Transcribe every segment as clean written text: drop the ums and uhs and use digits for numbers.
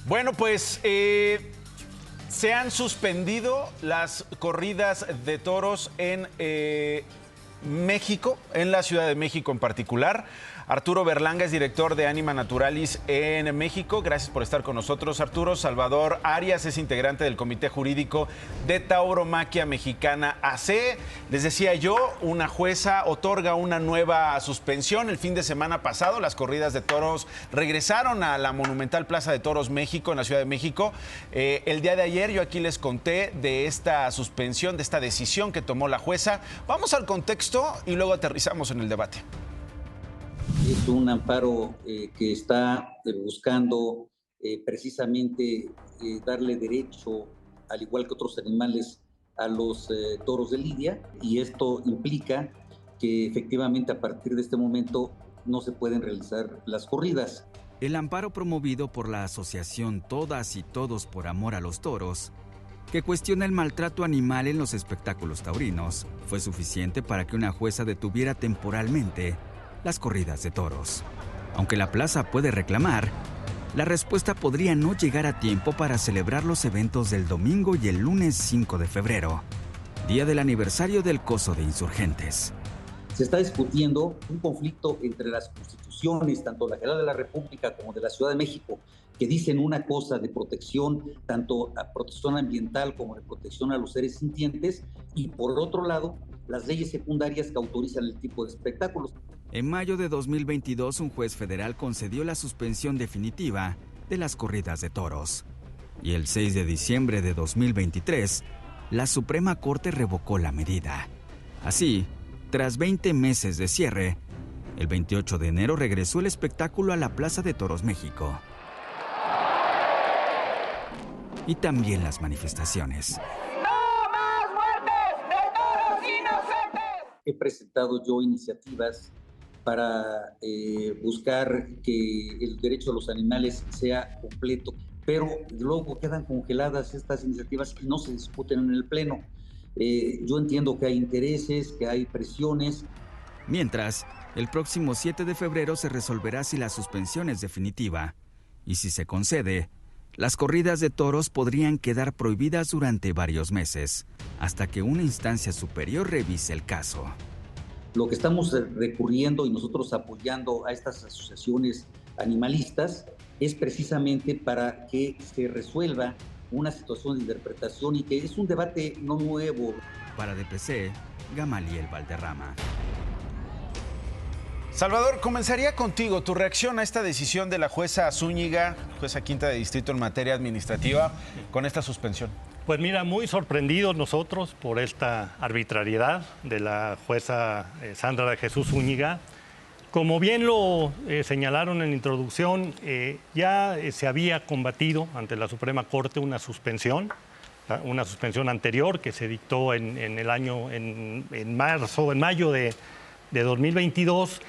Bueno, pues se han suspendido las corridas de toros en México, en la Ciudad de México en particular. Arturo Berlanga es director de Anima Naturalis en México. Gracias por estar con nosotros, Arturo. Salvador Arias es integrante del Comité Jurídico de Tauromaquia Mexicana AC. Les decía yo, una jueza otorga una nueva suspensión. El fin de semana pasado, las corridas de toros regresaron a la monumental Plaza de Toros México, en la Ciudad de México. El día de ayer yo aquí les conté de esta suspensión, de esta decisión que tomó la jueza. Vamos al contexto y luego aterrizamos en el debate. Es un amparo que está buscando precisamente darle derecho, al igual que otros animales, a los toros de lidia, y esto implica que efectivamente a partir de este momento no se pueden realizar las corridas. El amparo promovido por la asociación Todas y Todos por Amor a los Toros, que cuestiona el maltrato animal en los espectáculos taurinos, fue suficiente para que una jueza detuviera temporalmente las corridas de toros. Aunque la plaza puede reclamar, la respuesta podría no llegar a tiempo para celebrar los eventos del domingo y el lunes 5 de febrero, día del aniversario del Coso de Insurgentes. Se está discutiendo un conflicto entre las constituciones, tanto la General de la República como de la Ciudad de México, que dicen una cosa de protección, tanto a protección ambiental como de protección a los seres sintientes, y por otro lado, las leyes secundarias que autorizan el tipo de espectáculos. En mayo de 2022, un juez federal concedió la suspensión definitiva de las corridas de toros. Y el 6 de diciembre de 2023, la Suprema Corte revocó la medida. Así, tras 20 meses de cierre, el 28 de enero regresó el espectáculo a la Plaza de Toros México. Y también las manifestaciones. ¡No más muertes de toros inocentes! He presentado yo iniciativas para buscar que el derecho a los animales sea completo, pero luego quedan congeladas estas iniciativas y no se discuten en el Pleno. Yo entiendo que hay intereses, que hay presiones. Mientras, el próximo 7 de febrero se resolverá si la suspensión es definitiva. Y si se concede, las corridas de toros podrían quedar prohibidas durante varios meses, hasta que una instancia superior revise el caso. Lo que estamos recurriendo y nosotros apoyando a estas asociaciones animalistas es precisamente para que se resuelva una situación de interpretación y que es un debate no nuevo. Para DPC, Gamaliel Valderrama. Salvador, comenzaría contigo. Tu reacción a esta decisión de la jueza Zúñiga, jueza quinta de distrito en materia administrativa, con esta suspensión. Pues mira, muy sorprendidos nosotros por esta arbitrariedad de la jueza Sandra de Jesús Zúñiga. Como bien lo señalaron en la introducción, ya se había combatido ante la Suprema Corte una suspensión anterior que se dictó en mayo de 2022.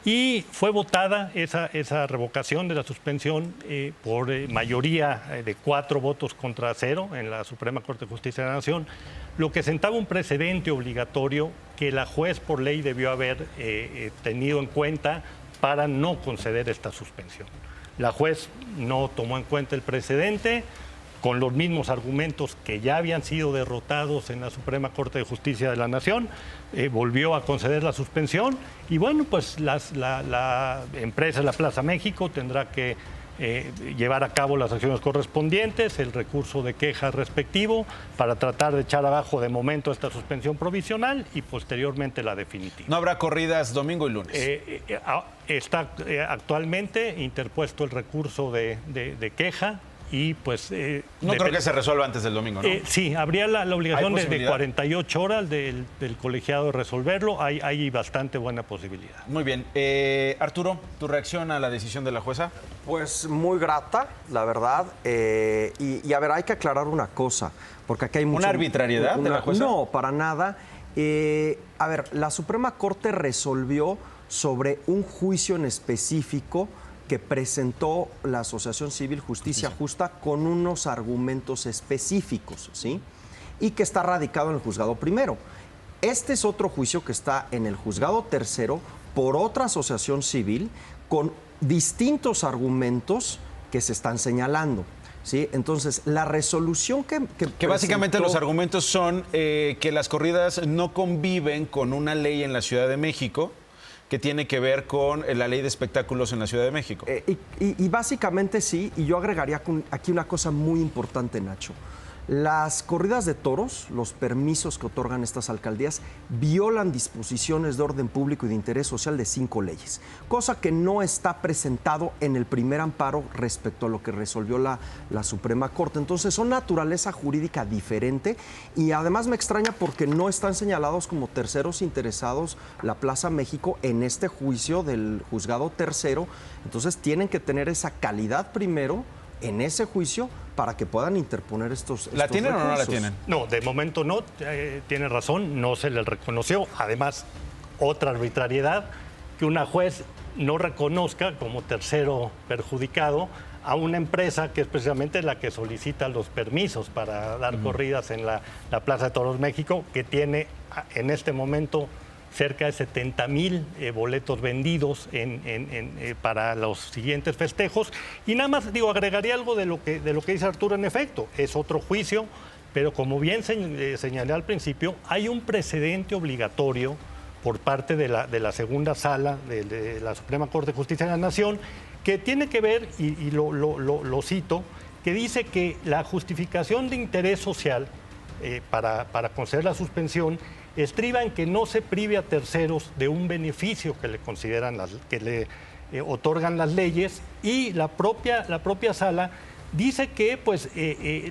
Y fue votada esa revocación de la suspensión por mayoría de 4 votos contra 0 en la Suprema Corte de Justicia de la Nación, lo que sentaba un precedente obligatorio que la juez por ley debió haber tenido en cuenta para no conceder esta suspensión. La juez no tomó en cuenta el precedente, con los mismos argumentos que ya habían sido derrotados en la Suprema Corte de Justicia de la Nación, volvió a conceder la suspensión y bueno, pues la empresa La Plaza México tendrá que llevar a cabo las acciones correspondientes, el recurso de queja respectivo para tratar de echar abajo de momento esta suspensión provisional y posteriormente la definitiva. No habrá corridas domingo y lunes. Está actualmente interpuesto el recurso de queja. Y pues no creo que se resuelva antes del domingo, ¿no? Sí, habría la obligación de 48 horas del colegiado de resolverlo. Hay bastante buena posibilidad. Muy bien. Arturo, ¿tu reacción a la decisión de la jueza? Pues muy grata, la verdad. Y a ver, hay que aclarar una cosa, porque aquí hay mucha... ¿Una arbitrariedad de la jueza? No, para nada. A ver, la Suprema Corte resolvió sobre un juicio en específico que presentó la Asociación Civil Justicia Justa con unos argumentos específicos, ¿sí? Y que está radicado en el juzgado primero. Este es otro juicio que está en el juzgado tercero por otra asociación civil con distintos argumentos que se están señalando. ¿sí? Entonces, la resolución que básicamente los argumentos son que las corridas no conviven con una ley en la Ciudad de México que tiene que ver con la ley de espectáculos en la Ciudad de México. Y básicamente sí, y yo agregaría aquí una cosa muy importante, Nacho. Las corridas de toros, los permisos que otorgan estas alcaldías, violan disposiciones de orden público y de interés social de 5 leyes, cosa que no está presentado en el primer amparo respecto a lo que resolvió la Suprema Corte. Entonces son naturaleza jurídica diferente y además me extraña porque no están señalados como terceros interesados la Plaza México en este juicio del juzgado tercero. Entonces tienen que tener esa calidad primero en ese juicio para que puedan interponer estos ¿La tienen recursos. o no la tienen? No, de momento no, tiene razón, no se les reconoció. Además, otra arbitrariedad, que una juez no reconozca como tercero perjudicado a una empresa que es precisamente la que solicita los permisos para dar corridas en la Plaza de Toros México, que tiene en este momento cerca de 70,000 boletos vendidos para los siguientes festejos. Y nada más, agregaría algo de lo que dice Arturo. En efecto, es otro juicio, pero como bien señalé al principio, hay un precedente obligatorio por parte de la segunda sala de la Suprema Corte de Justicia de la Nación, que tiene que ver, y lo cito, que dice que la justificación de interés social para conceder la suspensión estriba en que no se prive a terceros de un beneficio que le consideran que le otorgan las leyes, y la propia sala dice que pues,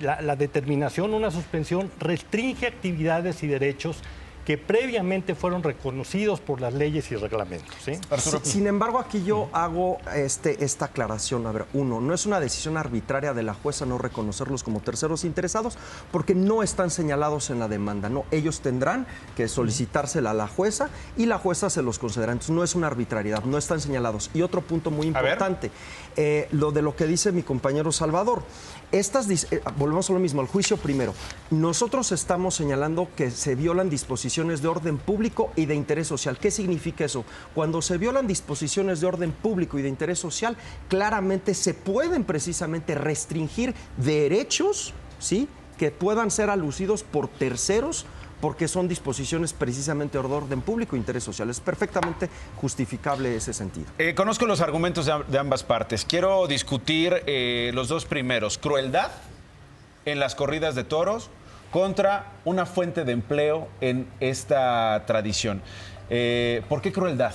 la determinación, una suspensión, restringe actividades y derechos que previamente fueron reconocidos por las leyes y reglamentos. ¿Sí? Sin embargo, aquí yo hago esta aclaración. A ver, uno, no es una decisión arbitraria de la jueza no reconocerlos como terceros interesados porque no están señalados en la demanda. No, ellos tendrán que solicitársela a la jueza y la jueza se los concederá. Entonces, no es una arbitrariedad, no están señalados. Y otro punto muy importante, lo de lo que dice mi compañero Salvador. Volvemos a lo mismo, al juicio primero. Nosotros estamos señalando que se violan disposiciones de orden público y de interés social. ¿Qué significa eso? Cuando se violan disposiciones de orden público y de interés social, claramente se pueden precisamente restringir derechos, ¿sí?, que puedan ser alucidos por terceros, porque son disposiciones precisamente de orden público e interés social. Es perfectamente justificable ese sentido. Conozco los argumentos de ambas partes. Quiero discutir los dos primeros. Crueldad en las corridas de toros contra una fuente de empleo en esta tradición. ¿Por qué crueldad?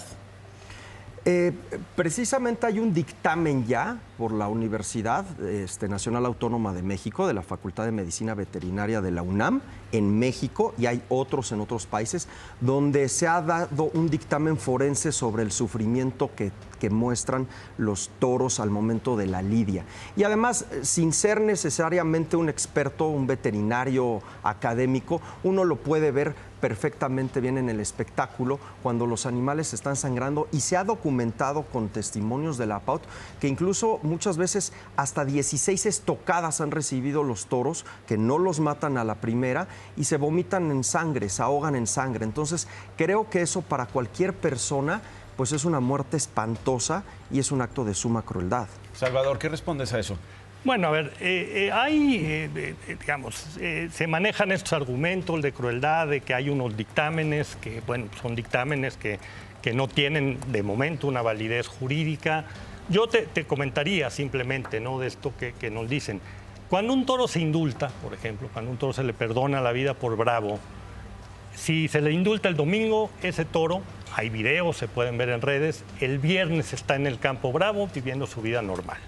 Precisamente hay un dictamen ya por la Universidad Nacional Autónoma de México, de la Facultad de Medicina Veterinaria de la UNAM, en México, y hay otros en otros países, donde se ha dado un dictamen forense sobre el sufrimiento que muestran los toros al momento de la lidia. Y además, sin ser necesariamente un experto, un veterinario académico, uno lo puede ver perfectamente bien en el espectáculo cuando los animales están sangrando, y se ha documentado con testimonios de la PAUT que incluso muchas veces hasta 16 estocadas han recibido los toros, que no los matan a la primera y se vomitan en sangre, se ahogan en sangre. Entonces creo que eso para cualquier persona pues es una muerte espantosa y es un acto de suma crueldad. Salvador, ¿qué respondes a eso? Bueno, a ver, se manejan estos argumentos de crueldad, de que hay unos dictámenes que, bueno, son dictámenes que no tienen de momento una validez jurídica. Yo te comentaría simplemente, ¿no?, de esto que nos dicen. Cuando un toro se indulta, por ejemplo, cuando un toro se le perdona la vida por bravo, si se le indulta el domingo, ese toro, hay videos, se pueden ver en redes, el viernes está en el campo bravo viviendo su vida normal.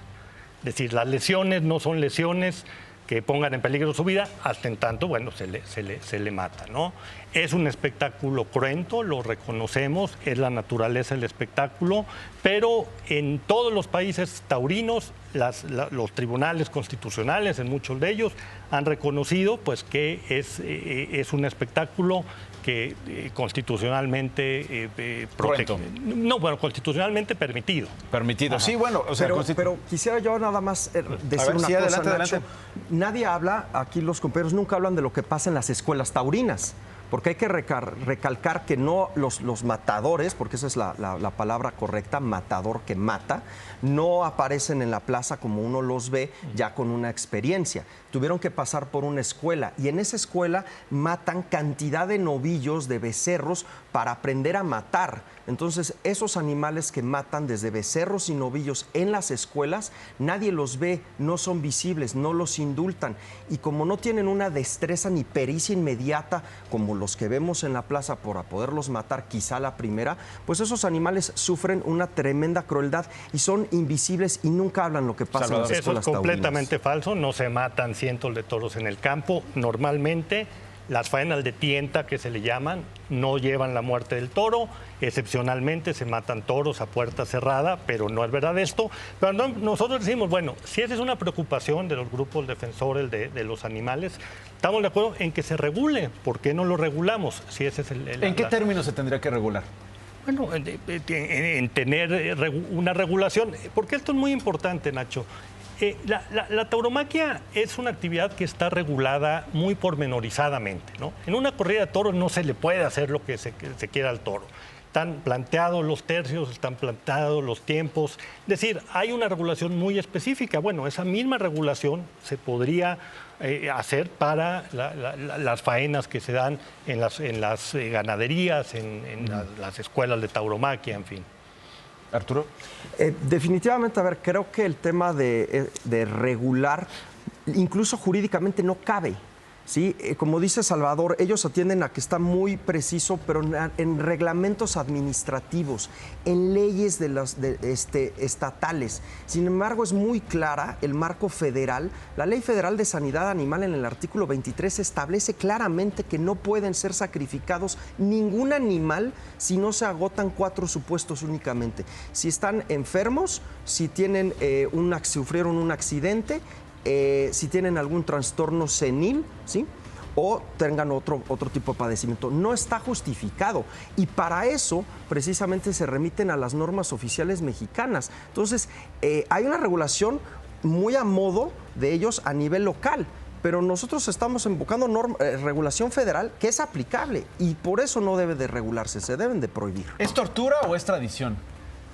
Es decir, las lesiones no son lesiones que pongan en peligro su vida, hasta en tanto, bueno, se le mata, ¿no? Es un espectáculo cruento, lo reconocemos, es la naturaleza del espectáculo, pero en todos los países taurinos, los tribunales constitucionales, en muchos de ellos, han reconocido pues, que es un espectáculo que constitucionalmente no, bueno, constitucionalmente permitido. Permitido, sí, bueno, o sea, pero quisiera yo nada más decir una cosa, Nacho. Nadie habla, aquí los compañeros nunca hablan de lo que pasa en las escuelas taurinas, porque hay que recalcar que no los matadores, porque esa es la palabra correcta, matador que mata, no aparecen en la plaza como uno los ve ya con una experiencia. Tuvieron que pasar por una escuela y en esa escuela matan cantidad de novillos, de becerros, para aprender a matar. Entonces, esos animales que matan desde becerros y novillos en las escuelas, nadie los ve, no son visibles, no los indultan. Y como no tienen una destreza ni pericia inmediata como los que vemos en la plaza para poderlos matar, quizá la primera, pues esos animales sufren una tremenda crueldad y son invisibles y nunca hablan lo que pasa en las escuelas taurinas. Eso es completamente falso, no se matan cientos de toros en el campo. Normalmente las faenas de tienta, que se le llaman, no llevan la muerte del toro. Excepcionalmente se matan toros a puerta cerrada, pero no es verdad esto. Pero nosotros decimos, bueno, si esa es una preocupación de los grupos defensores de los animales, estamos de acuerdo en que se regule. ¿Por qué no lo regulamos? Si ese es ¿En qué términos se tendría que regular? Bueno, en tener una regulación, porque esto es muy importante, Nacho. La tauromaquia es una actividad que está regulada muy pormenorizadamente, ¿no? En una corrida de toros no se le puede hacer lo que se quiera al toro. Están planteados los tercios, están planteados los tiempos. Es decir, hay una regulación muy específica. Bueno, esa misma regulación se podría hacer para las faenas que se dan en las ganaderías, en las escuelas de tauromaquia, en fin. Arturo. Definitivamente, a ver, creo que el tema de regular, incluso jurídicamente, no cabe. ¿Sí? Como dice Salvador, ellos atienden a que está muy preciso, pero en reglamentos administrativos, en leyes estatales. Sin embargo, es muy clara el marco federal. La Ley Federal de Sanidad Animal, en el artículo 23, establece claramente que no pueden ser sacrificados ningún animal si no se agotan 4 supuestos únicamente. Si están enfermos, si tienen sufrieron un accidente, si tienen algún trastorno senil, ¿sí? O tengan otro tipo de padecimiento. No está justificado y para eso precisamente se remiten a las normas oficiales mexicanas. Entonces, hay una regulación muy a modo de ellos a nivel local, pero nosotros estamos invocando regulación federal que es aplicable y por eso no debe de regularse, se deben de prohibir. ¿Es tortura o es tradición?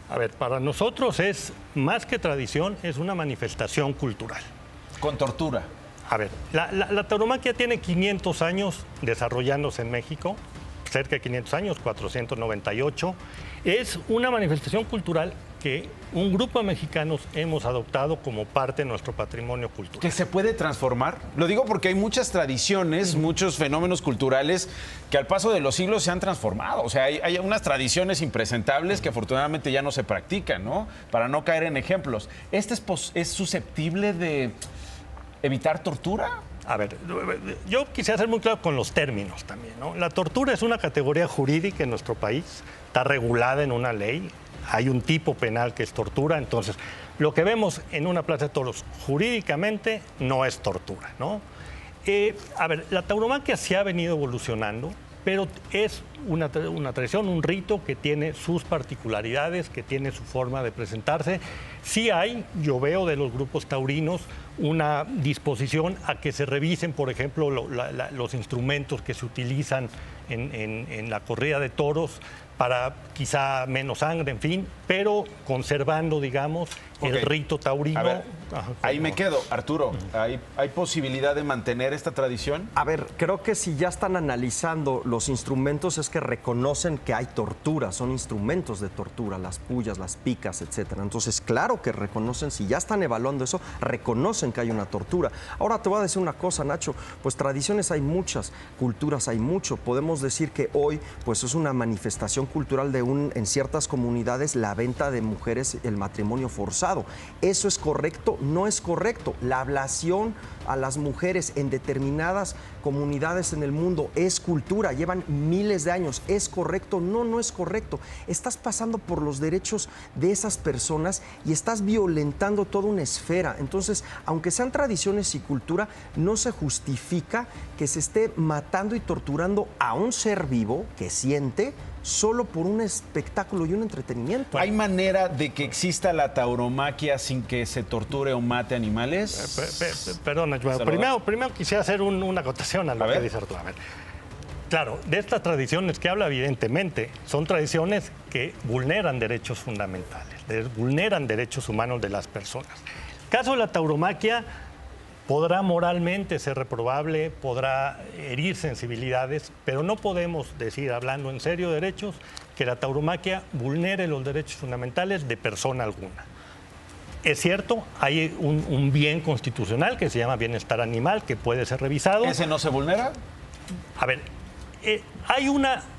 A ver, para nosotros es más que tradición, es una manifestación cultural. Con tortura. A ver, la tauromaquia tiene 500 años desarrollándose en México, cerca de 500 años, 498. Es una manifestación cultural que un grupo de mexicanos hemos adoptado como parte de nuestro patrimonio cultural. ¿Que se puede transformar? Lo digo porque hay muchas tradiciones, muchos fenómenos culturales que al paso de los siglos se han transformado. O sea, hay unas tradiciones impresentables que afortunadamente ya no se practican, ¿no? Para no caer en ejemplos. ¿Este es susceptible de evitar tortura? A ver, yo quisiera ser muy claro con los términos también, ¿no? La tortura es una categoría jurídica en nuestro país, está regulada en una ley, hay un tipo penal que es tortura, entonces lo que vemos en una plaza de toros jurídicamente no es tortura, ¿no? A ver, la tauromaquia sí ha venido evolucionando, pero es una tradición, un rito que tiene sus particularidades, que tiene su forma de presentarse. Sí hay, yo veo de los grupos taurinos, una disposición a que se revisen, por ejemplo, los instrumentos que se utilizan en la corrida de toros para quizá menos sangre, en fin, pero conservando, digamos, el rito taurino. A ver, ahí me quedo. Arturo, ¿hay posibilidad de mantener esta tradición? A ver, creo que si ya están analizando los instrumentos es que reconocen que hay tortura, son instrumentos de tortura, las pullas, las picas, etcétera. Entonces, claro que reconocen, si ya están evaluando eso, reconocen que hay una tortura. Ahora te voy a decir una cosa, Nacho, pues tradiciones hay muchas, culturas hay mucho. Podemos decir que hoy pues es una manifestación cultural en ciertas comunidades la venta de mujeres, el matrimonio forzado. ¿Eso es correcto? No es correcto. La ablación a las mujeres en determinadas comunidades en el mundo es cultura, llevan miles de años. ¿Es correcto? No, no es correcto. Estás pasando por los derechos de esas personas y estás violentando toda una esfera. Entonces, aunque sean tradiciones y cultura, no se justifica que se esté matando y torturando a un ser vivo que siente solo por un espectáculo y un entretenimiento. ¿Hay manera de que exista la tauromaquia sin que se torture o mate animales? Perdona, primero quisiera hacer una acotación a lo que dice Arturo. A ver, Claro, de estas tradiciones que habla, evidentemente, son tradiciones que vulneran derechos fundamentales, vulneran derechos humanos de las personas. El caso de la tauromaquia podrá moralmente ser reprobable, podrá herir sensibilidades, pero no podemos decir, hablando en serio de derechos, que la tauromaquia vulnere los derechos fundamentales de persona alguna. Es cierto, hay un bien constitucional que se llama bienestar animal, que puede ser revisado. ¿Ese no se vulnera? A ver,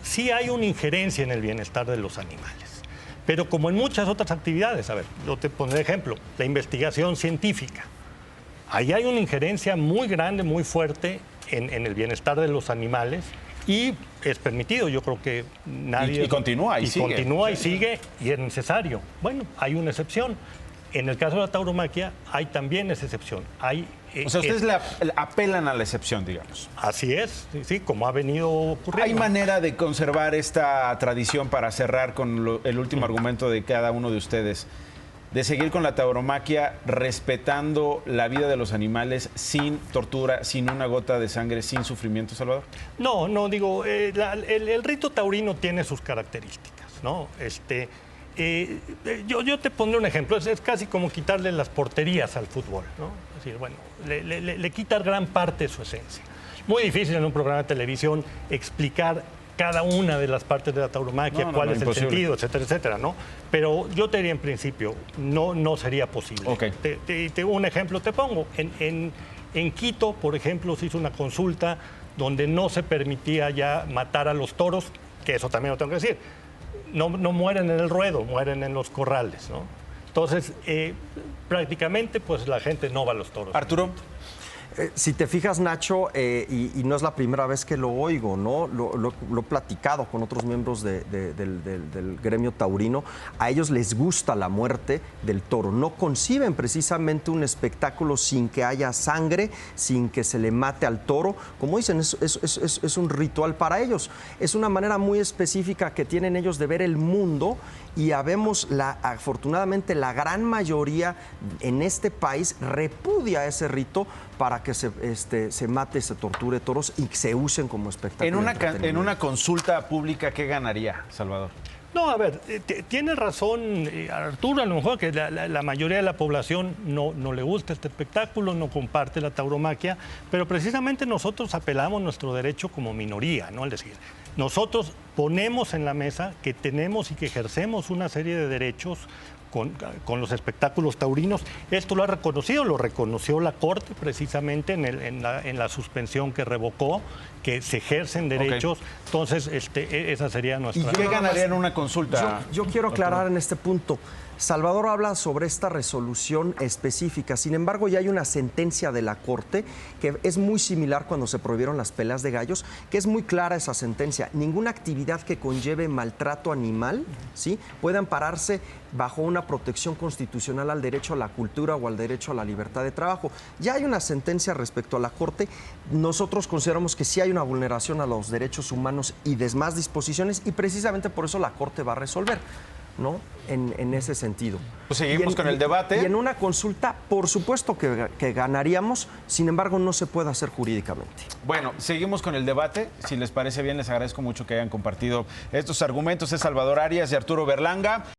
sí hay una injerencia en el bienestar de los animales, pero como en muchas otras actividades, a ver, yo te pondré ejemplo, la investigación científica. Ahí hay una injerencia muy grande, muy fuerte en el bienestar de los animales y es permitido. Yo creo que nadie... Y continúa y sigue. Continúa y sigue y es necesario. Bueno, hay una excepción. En el caso de la tauromaquia hay también esa excepción. O sea, ustedes apelan a la excepción, digamos. Así es, sí, como ha venido ocurriendo. ¿Hay manera de conservar esta tradición para cerrar con el último argumento de cada uno de ustedes? De seguir con la tauromaquia respetando la vida de los animales sin tortura, sin una gota de sangre, sin sufrimiento, Salvador? No, digo, el rito taurino tiene sus características, ¿no? Yo te pondré un ejemplo, es casi como quitarle las porterías al fútbol, ¿no? Es decir, bueno, le quitas gran parte de su esencia. Muy difícil en un programa de televisión explicar cada una de las partes de la tauromaquia, cuál es imposible. El sentido, etcétera, etcétera, ¿no? Pero yo te diría en principio, no sería posible. Okay. Un ejemplo te pongo. En Quito, por ejemplo, se hizo una consulta donde no se permitía ya matar a los toros, que eso también lo tengo que decir. No mueren en el ruedo, mueren en los corrales, ¿no? Entonces, prácticamente, pues la gente no va a los toros. Arturo. Si te fijas, Nacho, y no es la primera vez que lo oigo, ¿no? Lo he platicado con otros miembros del gremio taurino. A ellos les gusta la muerte del toro. No conciben precisamente un espectáculo sin que haya sangre, sin que se le mate al toro. Como dicen, es un ritual para ellos. Es una manera muy específica que tienen ellos de ver el mundo y afortunadamente la gran mayoría en este país repudia ese rito para que se mate, se torture toros y se usen como espectáculo. En una consulta pública, ¿qué ganaría, Salvador? No, a ver, tiene razón Arturo, a lo mejor que la mayoría de la población no le gusta este espectáculo, no comparte la tauromaquia, pero precisamente nosotros apelamos nuestro derecho como minoría, ¿no? Es decir, nosotros ponemos en la mesa que tenemos y que ejercemos una serie de derechos con los espectáculos taurinos. Esto lo reconoció la Corte precisamente en la suspensión que revocó, que se ejercen derechos. Okay. Entonces, esa sería nuestra... ¿Y qué ganaría en una consulta? Yo quiero aclarar en este punto. Salvador habla sobre esta resolución específica, sin embargo ya hay una sentencia de la Corte que es muy similar cuando se prohibieron las peleas de gallos, que es muy clara esa sentencia. Ninguna actividad que conlleve maltrato animal, ¿sí?, puede ampararse bajo una protección constitucional al derecho a la cultura o al derecho a la libertad de trabajo. Ya hay una sentencia respecto a la Corte. Nosotros consideramos que sí hay una vulneración a los derechos humanos y demás disposiciones y precisamente por eso la Corte va a resolver, ¿no? En ese sentido. Pues seguimos con el debate. Y en una consulta, por supuesto que ganaríamos, sin embargo, no se puede hacer jurídicamente. Bueno, seguimos con el debate. Si les parece bien, les agradezco mucho que hayan compartido estos argumentos. Es Salvador Arias y Arturo Berlanga.